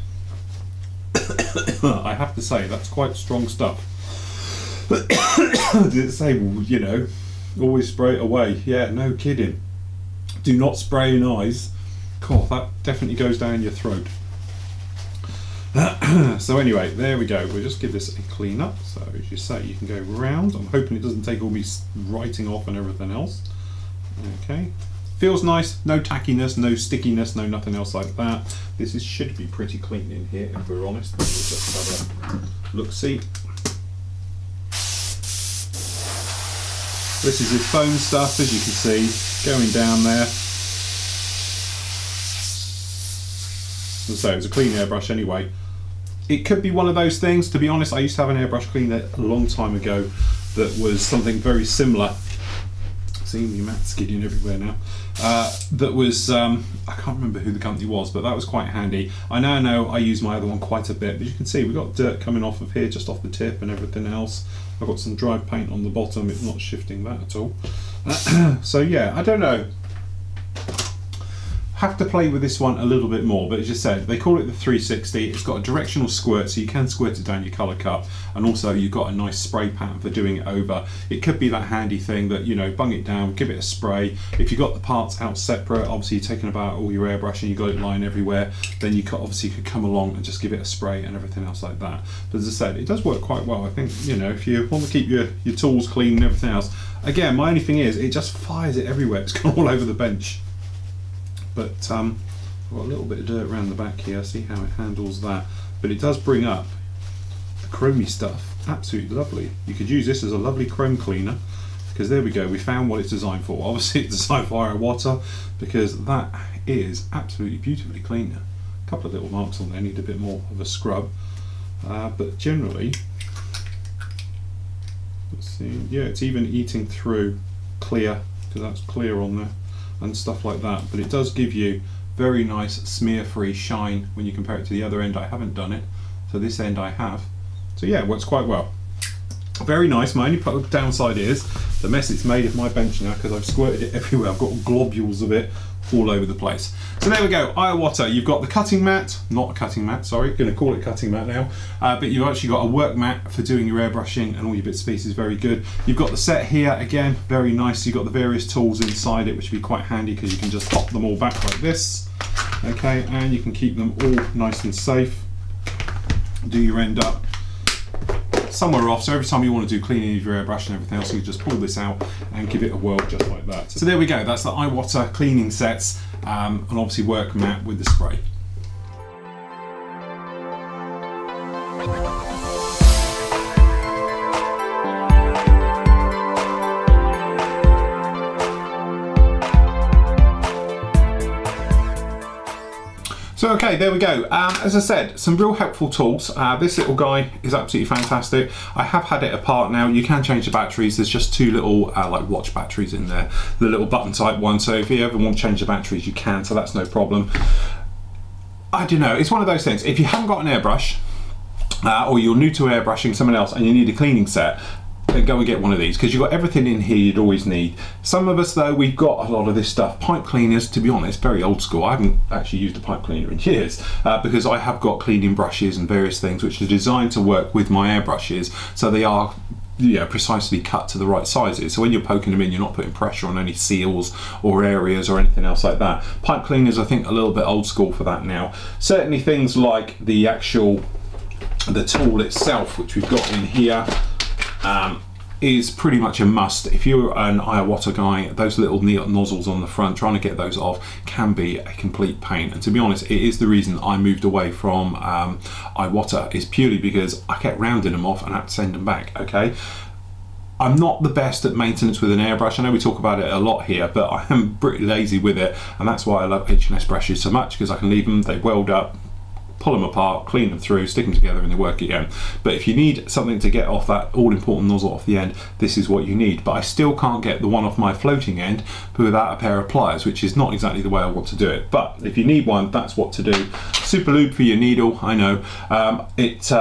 I have to say, that's quite strong stuff. Did it say, well, you know, always spray it away? Yeah, no kidding. Do not spray in eyes. God, that definitely goes down your throat. So anyway, there we go. We'll just give this a clean up. So as you say, you can go round. I'm hoping it doesn't take all me writing off and everything else. Okay, feels nice. No tackiness, no stickiness, no nothing else like that. This should be pretty clean in here, if we're honest. We'll just have a look-see. This is his foam stuff, as you can see, going down there. As I say, it was a clean airbrush anyway. It could be one of those things. To be honest, I used to have an airbrush cleaner a long time ago that was something very similar. See me mat skidding everywhere now. That was, I can't remember who the company was, but that was quite handy. I now know I use my other one quite a bit, but you can see we've got dirt coming off of here, just off the tip and everything else. I've got some dry paint on the bottom, it's not shifting that at all. So yeah, I don't know. Have to play with this one a little bit more, but as I said, they call it the 360. It's got a directional squirt, so you can squirt it down your colour cup, and also you've got a nice spray pattern for doing it over. It could be that handy thing that, you know, bung it down, give it a spray. If you've got the parts out separate, obviously you're taking about all your airbrush and you've got it lying everywhere, then you could obviously come along and just give it a spray and everything else like that. But as I said, it does work quite well. I think, you know, if you want to keep your tools clean and everything else, again, my only thing is it just fires it everywhere. It's gone all over the bench. But I've got a little bit of dirt around the back here, see how it handles that. But it does bring up the chromey stuff, absolutely lovely. You could use this as a lovely chrome cleaner, because there we go, we found what it's designed for. Obviously it's designed for Iwata, because that is absolutely beautifully clean. A couple of little marks on there, need a bit more of a scrub. But generally, let's see, yeah, it's even eating through clear, because that's clear on there, and stuff like that. But it does give you very nice smear-free shine when you compare it to the other end. I haven't done it, so this end I have. So yeah, it works quite well. Very nice. My only downside is the mess it's made of my bench now, because I've squirted it everywhere. I've got globules of it all over the place. So there we go, Iwata. You've got the cutting mat, not a cutting mat, sorry, going to call it cutting mat now, but you've actually got a work mat for doing your airbrushing and all your bits and pieces, very good. You've got the set here, again, very nice. You've got the various tools inside it, which would be quite handy because you can just pop them all back like this, okay, and you can keep them all nice and safe. Do your end up somewhere off, so every time you want to do cleaning of your airbrush and everything else, you just pull this out and give it a whirl just like that. So there we go, that's the Iwata cleaning sets, and obviously work mat with the spray. So okay, there we go. As I said, some real helpful tools. This little guy is absolutely fantastic. I have had it apart now. You can change the batteries. There's just two little like watch batteries in there, the little button type one. So if you ever want to change the batteries, you can, so that's no problem. I don't know, it's one of those things. If you haven't got an airbrush, or you're new to airbrushing someone else and you need a cleaning set, then go and get one of these, because you've got everything in here you'd always need. Some of us though, we've got a lot of this stuff. Pipe cleaners, to be honest, very old school. I haven't actually used a pipe cleaner in years, because I have got cleaning brushes and various things which are designed to work with my airbrushes, so they are, yeah, precisely cut to the right sizes. So when you're poking them in, you're not putting pressure on any seals or areas or anything else like that. Pipe cleaners, I think, a little bit old school for that now. Certainly things like the tool itself, which we've got in here, is pretty much a must. If you're an Iwata guy, those little nozzles on the front, trying to get those off can be a complete pain. And to be honest, it is the reason I moved away from Iwata, is purely because I kept rounding them off and had to send them back, okay? I'm not the best at maintenance with an airbrush. I know we talk about it a lot here, but I am pretty lazy with it, and that's why I love H&S brushes so much, because I can leave them, they weld up, pull them apart, clean them through, stick them together and they work again. But if you need something to get off that all-important nozzle off the end, this is what you need. But I still can't get the one off my floating end without a pair of pliers, which is not exactly the way I want to do it. But if you need one, that's what to do. Super lube for your needle, I know. It's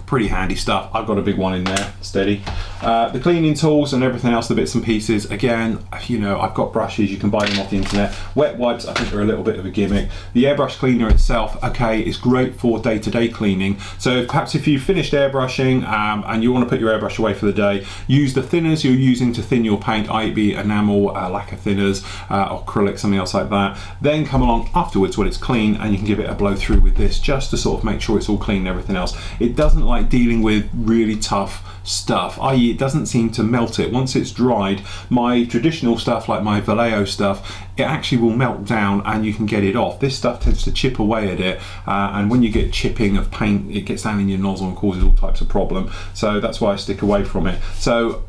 pretty handy stuff. I've got a big one in there, steady. The cleaning tools and everything else, the bits and pieces, again, you know, I've got brushes, you can buy them off the internet. Wet wipes, I think, are a little bit of a gimmick. The airbrush cleaner itself, okay, is great for day-to-day cleaning. So perhaps if you've finished airbrushing and you want to put your airbrush away for the day, use the thinners you're using to thin your paint, i.e. enamel, lacquer thinners, or acrylic, something else like that. Then come along afterwards when it's clean and you can give it a blow through with this, just to sort of make sure it's all clean and everything else. It doesn't like dealing with really tough stuff, i.e. it doesn't seem to melt it. Once it's dried, my traditional stuff like my Vallejo stuff, it actually will melt down and you can get it off. This stuff tends to chip away at it, and when you get chipping of paint, it gets down in your nozzle and causes all types of problem. So that's why I stick away from it. So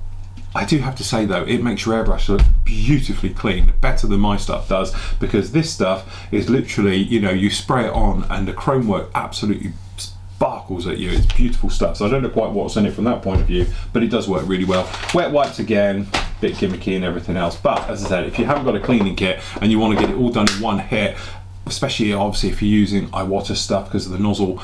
I do have to say though, it makes your airbrush look beautifully clean, better than my stuff does, because this stuff is literally, you know, you spray it on and the chrome work absolutely sparkles at you. It's beautiful stuff. So I don't know quite what's in it from that point of view, but it does work really well. Wet wipes again, bit gimmicky and everything else, but as I said, if you haven't got a cleaning kit and you want to get it all done in one hit, especially obviously if you're using Iwata stuff because of the nozzle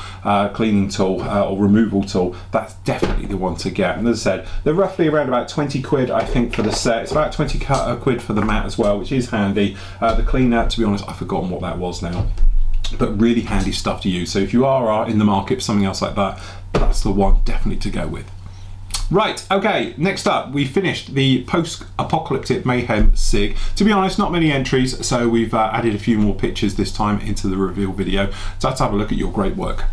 cleaning tool or removal tool, that's definitely the one to get. And as I said, they're roughly around about 20 quid I think for the set. It's about 20 quid for the mat as well, which is handy. The cleaner, to be honest, I've forgotten what that was now, but really handy stuff to use. So if you are in the market for something else like that, that's the one definitely to go with. Right, okay, next up, we finished the post-apocalyptic mayhem SIG. To be honest, not many entries, so we've added a few more pictures this time into the reveal video. So let's have a look at your great work.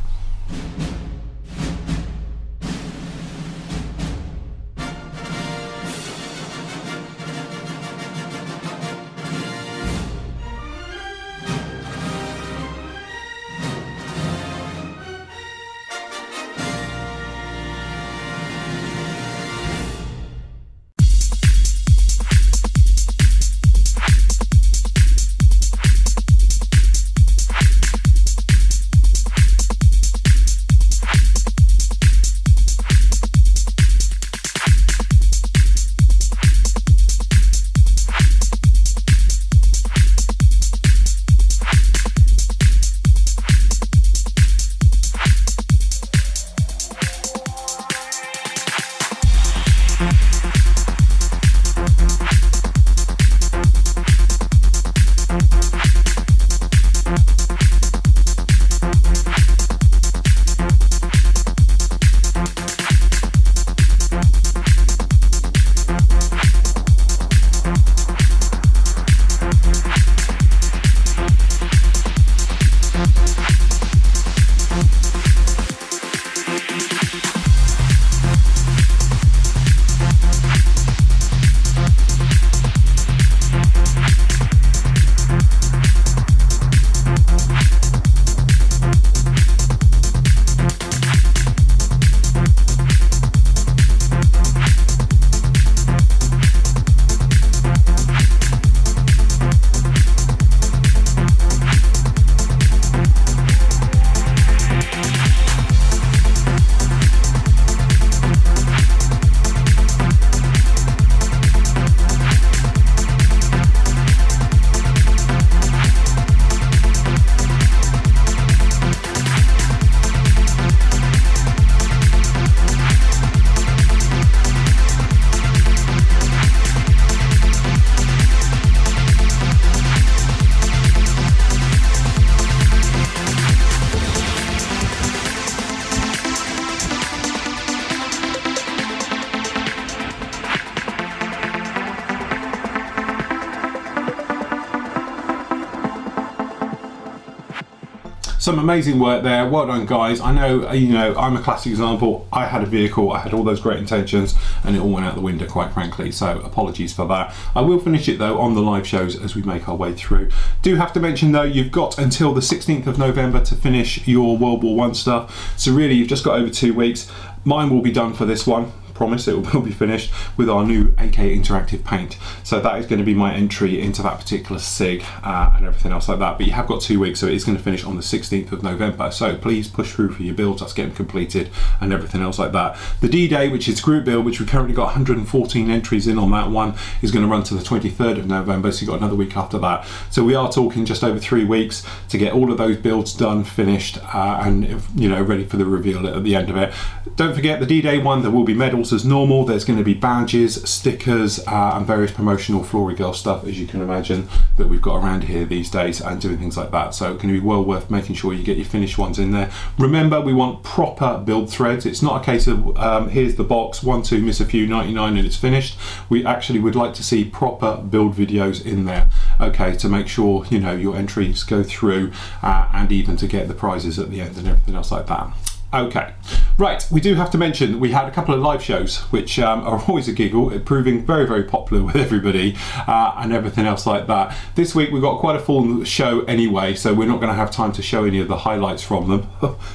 Some amazing work there, well done guys. I know, you know, I'm a classic example. I had a vehicle, I had all those great intentions, and it all went out the window, quite frankly, so apologies for that. I will finish it though on the live shows as we make our way through. Do have to mention though, you've got until the 16th of November to finish your World War I stuff, so really you've just got over 2 weeks. Mine will be done for this one. Promise it will be finished with our new AK interactive paint. So that is going to be my entry into that particular SIG and everything else like that. But you have got 2 weeks, so it is going to finish on the 16th of November. So please push through for your builds. Let's get them completed and everything else like that. The D-Day, which is group build, which we've currently got 114 entries in on that one, is going to run to the 23rd of November. So you've got another week after that. So we are talking just over 3 weeks to get all of those builds done, finished, and you know, ready for the reveal at the end of it. Don't forget the D-Day one, there will be medals as normal. There's going to be badges, stickers, and various promotional Flory Girl stuff, as you can imagine, that we've got around here these days, and doing things like that. So it's going to be well worth making sure you get your finished ones in there. Remember, we want proper build threads. It's not a case of here's the box, 1, 2, miss a few, 99 and it's finished. We actually would like to see proper build videos in there, okay, to make sure, you know, your entries go through and even to get the prizes at the end and everything else like that. Okay, Right, we do have to mention that we had a couple of live shows, which are always a giggle, proving very, very popular with everybody and everything else like that. This week we've got quite a full show anyway, so we're not going to have time to show any of the highlights from them,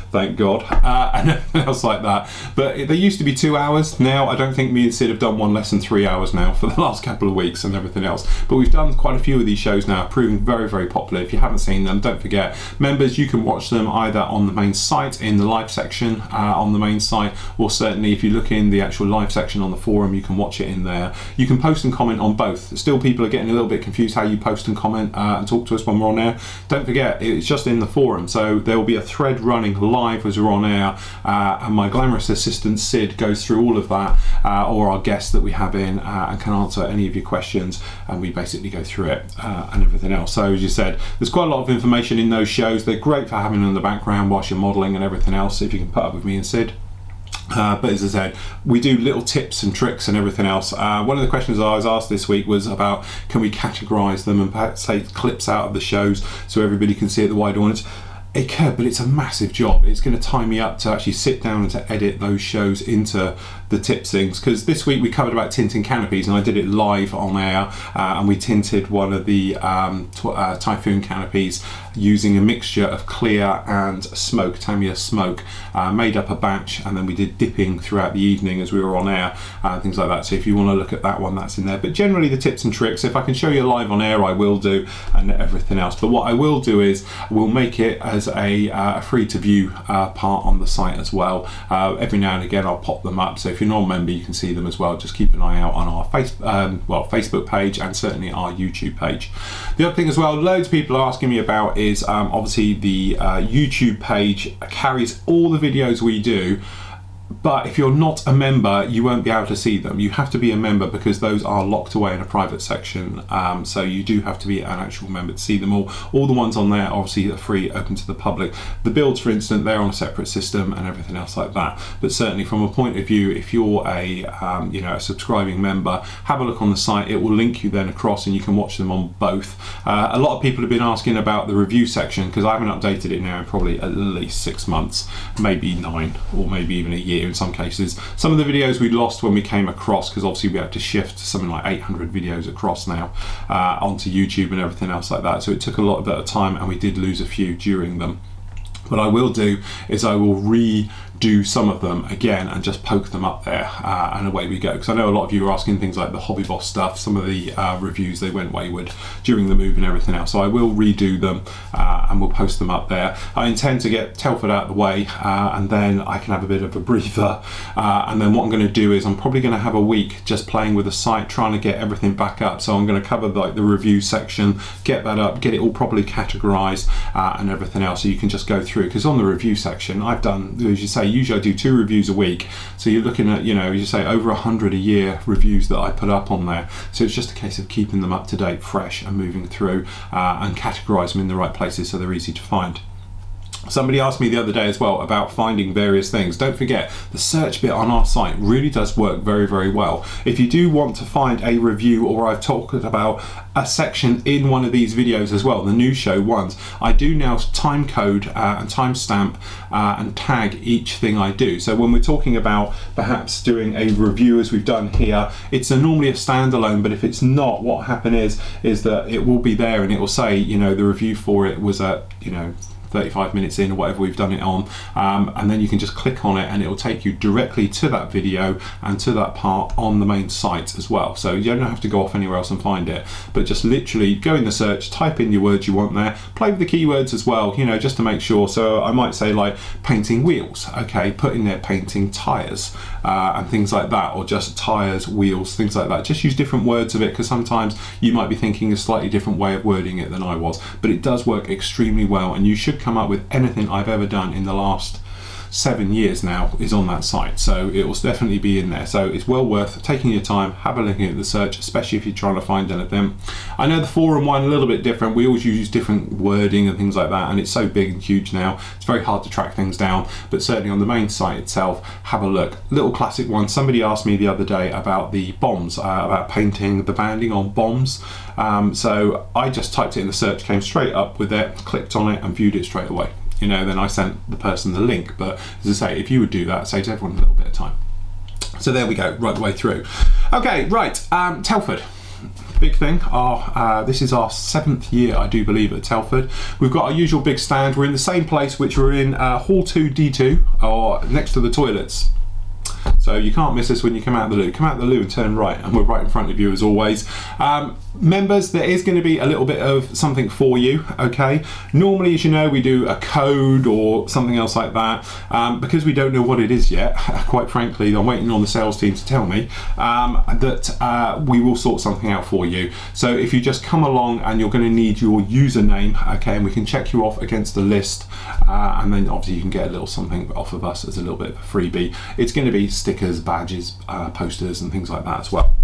thank God, and everything else like that. But they used to be 2 hours. Now I don't think me and Sid have done one less than 3 hours now for the last couple of weeks and everything else. But we've done quite a few of these shows now, proving very, very popular. If you haven't seen them, don't forget, members, you can watch them either on the main site in the live section on the main site, or certainly if you look in the actual live section on the forum, you can watch it in there. You can post and comment on both. Still, people are getting a little bit confused how you post and comment and talk to us when we're on air. Don't forget, it's just in the forum, so there will be a thread running live as we're on air, and my glamorous assistant Sid goes through all of that, or our guests that we have in, and can answer any of your questions, and we basically go through it and everything else. So as you said, there's quite a lot of information in those shows. They're great for having in the background whilst you're modelling and everything else, if you can put up with me and Sid. But as I said, we do little tips and tricks and everything else. One of the questions I was asked this week was about, can we categorise them and perhaps take clips out of the shows so everybody can see it, the wide audience? It could, but it's a massive job. It's going to tie me up to actually sit down and to edit those shows into the tips things, because this week we covered about tinting canopies, and I did it live on air, and we tinted one of the Typhoon canopies using a mixture of clear and smoke, Tamiya smoke, made up a batch, and then we did dipping throughout the evening as we were on air, things like that. So if you want to look at that one, that's in there. But generally the tips and tricks, if I can show you live on air, I will do, and everything else. But what I will do is we'll make it as a free to view part on the site as well. Every now and again I'll pop them up, so if you're not a member you can see them as well. Just keep an eye out on our Facebook page, and certainly our YouTube page. The other thing as well, loads of people are asking me about is obviously the YouTube page carries all the videos we do, but if you're not a member you won't be able to see them. You have to be a member because those are locked away in a private section, so you do have to be an actual member to see them all. All the ones on there obviously are free, open to the public. The builds, for instance, they're on a separate system and everything else like that. But certainly from a point of view, if you're a you know, a subscribing member, have a look on the site. It will link you then across and you can watch them on both. A lot of people have been asking about the review section, because I haven't updated it now in probably at least 6 months, maybe 9, or maybe even a year in some cases. Some of the videos we lost when we came across, because obviously we had to shift something like 800 videos across now onto YouTube and everything else like that, so it took a lot of that time, and we did lose a few during them. What I will do is I will redo some of them again and just poke them up there, and away we go. Because I know a lot of you are asking things like the Hobby Boss stuff, some of the reviews, they went wayward during the move and everything else, so I will redo them and we'll post them up there. I intend to get Telford out of the way, and then I can have a bit of a breather, and then what I'm going to do is I'm probably going to have a week just playing with the site, trying to get everything back up. So I'm going to cover like the review section, get that up, get it all properly categorized, and everything else, so you can just go through. Because on the review section I've done, as you say, usually I do 2 reviews a week, so you're looking at, you know, as you say, over 100 a year reviews that I put up on there. So it's just a case of keeping them up to date, fresh, and moving through and categorize them in the right places so they're easy to find. Somebody asked me the other day as well about finding various things. Don't forget, the search bit on our site really does work very, very well. If you do want to find a review, or I've talked about a section in one of these videos as well, the new show ones, I do now time code and timestamp and tag each thing I do. So when we're talking about perhaps doing a review as we've done here, it's normally a standalone, but if it's not, what happen is that it will be there and it will say, you know, the review for it was at, you know, 35 minutes in or whatever we've done it on, and then you can just click on it and it will take you directly to that video and to that part on the main site as well. So you don't have to go off anywhere else and find it, but just literally go in the search, type in your words you want there, play with the keywords as well, you know, just to make sure. So I might say like painting wheels, okay, put in there painting tires and things like that, or just tires, wheels, things like that. Just use different words of it, because sometimes you might be thinking a slightly different way of wording it than I was, but it does work extremely well, and you should come up with anything I've ever done in the last 7 years now is on that site, so it will definitely be in there. So it's well worth taking your time, have a look at the search, especially if you're trying to find anything. I know the forum one a little bit different, we always use different wording and things like that, and it's so big and huge now, it's very hard to track things down, but certainly on the main site itself, have a look. Little classic one, somebody asked me the other day about the bombs, about painting the banding on bombs, so I just typed it in the search, came straight up with it, clicked on it and viewed it straight away. you know, then I sent the person the link. But as I say, if you would do that, it saves everyone a little bit of time. So there we go, right the way through. Okay, right, Telford. Big thing. This is our 7th year, I do believe, at Telford. We've got our usual big stand. We're in the same place, which we're in Hall 2D2, or next to the toilets. So you can't miss us when you come out of the loo. Come out of the loo and turn right, and we're right in front of you as always. Members, there is going to be a little bit of something for you, okay? Normally, as you know, we do a code or something else like that. Because we don't know what it is yet, quite frankly, I'm waiting on the sales team to tell me, that we will sort something out for you. So if you just come along, and you're going to need your username, okay, and we can check you off against the list, and then obviously you can get a little something off of us as a little bit of a freebie. It's going to be stickers, badges, posters and things like that as well.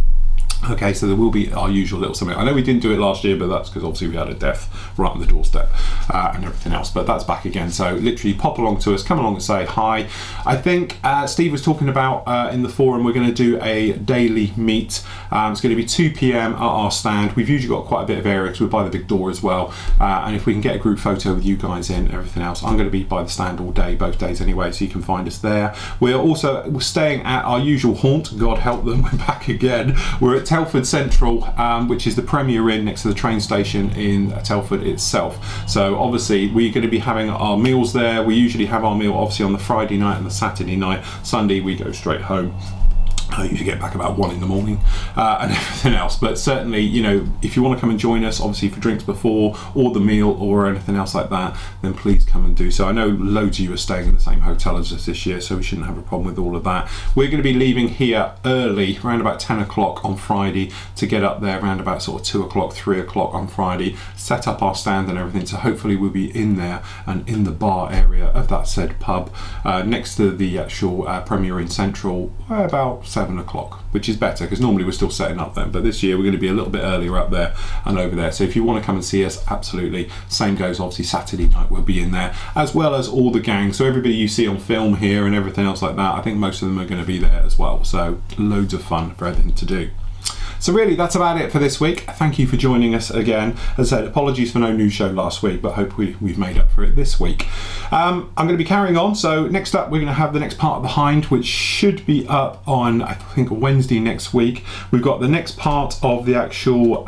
Okay, so there will be our usual little something. I know we didn't do it last year, but that's because obviously we had a death right on the doorstep and everything else, but that's back again. So literally pop along to us, come along and say hi. I think Steve was talking about in the forum, we're going to do a daily meet. It's going to be 2 PM at our stand. We've usually got quite a bit of area because we're by the big door as well. And if we can get a group photo with you guys in and everything else, I'm going to be by the stand all day, both days anyway, so you can find us there. We're staying at our usual haunt, God help them, we're back again. We're at Telford Central, which is the Premier Inn next to the train station in Telford itself. So obviously we're going to be having our meals there. We usually have our meal obviously on the Friday night and the Saturday night. Sunday we go straight home. I usually get back about 1 in the morning and everything else, but certainly, you know, if you want to come and join us, obviously for drinks before or the meal or anything else like that, then please come and do so. I know loads of you are staying in the same hotel as us this year, so we shouldn't have a problem with all of that. We're going to be leaving here early, around about 10 o'clock on Friday, to get up there around about sort of 2 o'clock, 3 o'clock on Friday, set up our stand and everything, so hopefully we'll be in there and in the bar area of that said pub next to the actual Premier Inn Central by about 7 o'clock, which is better because normally we're still setting up then, but this year we're going to be a little bit earlier up there and over there. So if you want to come and see us, absolutely. Same goes obviously Saturday night, we'll be in there, as well as all the gang. So everybody you see on film here and everything else like that, I think most of them are going to be there as well. So loads of fun for everything to do. So really, that's about it for this week. Thank you for joining us again. As I said, apologies for no news show last week, but hope we've made up for it this week. I'm going to be carrying on. So next up, we're going to have the next part of the Hind, which should be up on, I think, Wednesday next week. We've got the next part of the actual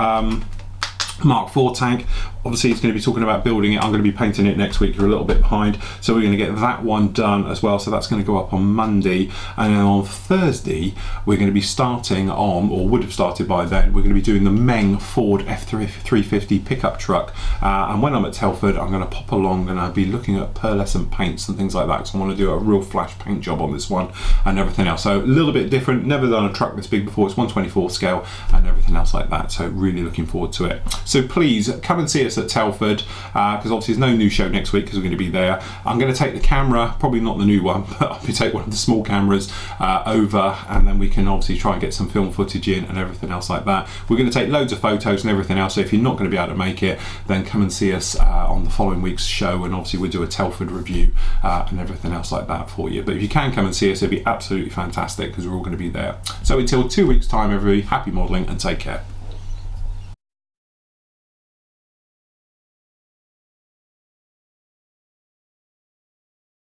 Mark IV tank. Obviously he's going to be talking about building it. I'm going to be painting it next week. You're a little bit behind, so we're going to get that one done as well. So that's going to go up on Monday, and then on Thursday we're going to be starting on, or would have started by then, we're going to be doing the Meng Ford F350 pickup truck. And when I'm at Telford, I'm going to pop along and I'll be looking at pearlescent paints and things like that, because I want to do a real flash paint job on this one and everything else. So a little bit different. Never done a truck this big before. It's 1/24 scale and everything else like that. So really looking forward to it. So please come and see us at Telford, because obviously there's no new show next week because we're going to be there. I'm going to take the camera, probably not the new one, but I'll be take one of the small cameras over, and then we can obviously try and get some film footage in and everything else like that. We're going to take loads of photos and everything else, so if you're not going to be able to make it, then come and see us on the following week's show, and obviously we'll do a Telford review and everything else like that for you. But if you can come and see us, it'd be absolutely fantastic because we're all going to be there. So until 2 weeks time, everybody, happy modelling and take care.